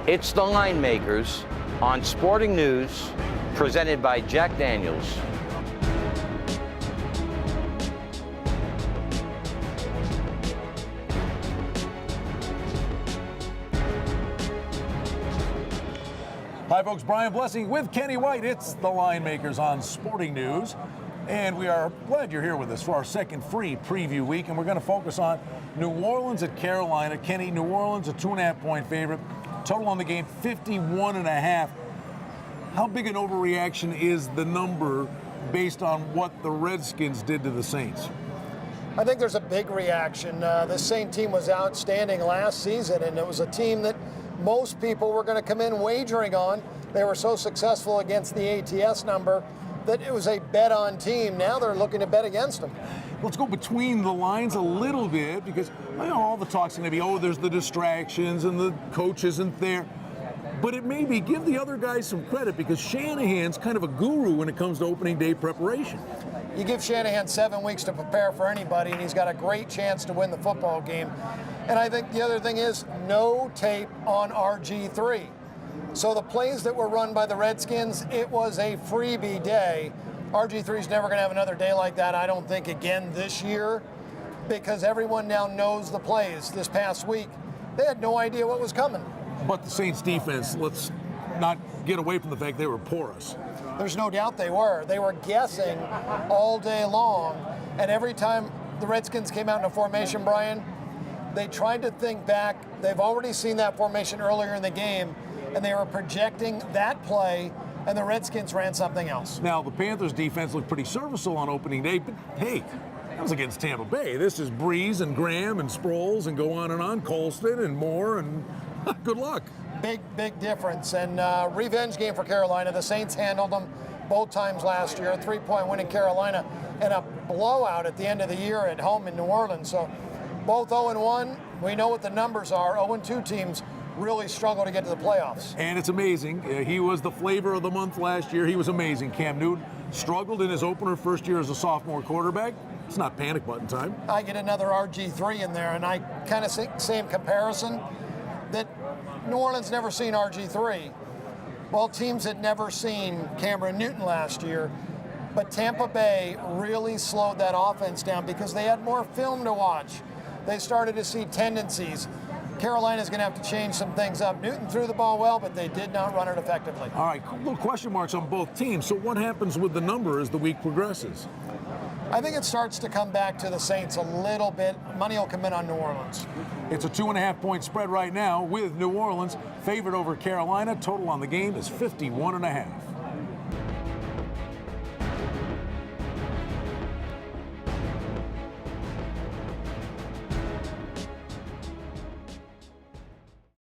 It's the Line Makers on Sporting News, presented by Jack Daniels. Hi folks, Brian Blessing with Kenny White. It's the Line Makers on Sporting News. And we are glad you're here with us for our second free preview week. And we're going to focus on New Orleans at Carolina. Kenny, New Orleans a 2.5-point favorite. Total on the game, 51.5. How big an overreaction is the number based on what the Redskins did to the Saints? I think there's a big reaction. This Saint team was outstanding last season, and it was a team that most people were going to come in wagering on. They were so successful against the ATS number that it was a bet-on team. Now they're looking to bet against them. Let's go between the lines a little bit, because all the talk's going to be, there's the distractions and the coach isn't there. But it may be, give the other guys some credit, because Shanahan's kind of a guru when it comes to opening day preparation. You give Shanahan 7 weeks to prepare for anybody, and he's got a great chance to win the football game. And I think the other thing is no tape on RG3. So the plays that were run by the Redskins, it was a freebie day. RG3's never going to have another day like that, I don't think, again this year, because everyone now knows the plays. This past week, they had no idea what was coming. But the Saints defense, let's not get away from the fact they were porous. There's no doubt they were. They were guessing all day long, and every time the Redskins came out in a formation, Brian, they tried to think back. They've already seen that formation earlier in the game, and they were projecting that play, and the Redskins ran something else. Now, the Panthers' defense looked pretty serviceable on opening day, but hey, that was against Tampa Bay. This is Brees and Graham and Sproles and go on, Colston and Moore, and good luck. Big difference, and revenge game for Carolina. The Saints handled them both times last year, a 3-point win in Carolina, and a blowout at the end of the year at home in New Orleans. So both 0-1. We know what the numbers are. 0-2 teams really struggle to get to the playoffs. And it's amazing. He was the flavor of the month last year. He was amazing. Cam Newton struggled in his opener first year as a sophomore quarterback. It's not panic button time. I get another RG3 in there, and I kind of same comparison that New Orleans never seen RG3. Well, teams had never seen Cameron Newton last year, but Tampa Bay really slowed that offense down because they had more film to watch. They started to see tendencies. Carolina's going to have to change some things up. Newton threw the ball well, but they did not run it effectively. All right, little question marks on both teams. So what happens with the number as the week progresses? I think it starts to come back to the Saints a little bit. Money will come in on New Orleans. It's a 2.5-point spread right now with New Orleans favored over Carolina. Total on the game is 51.5.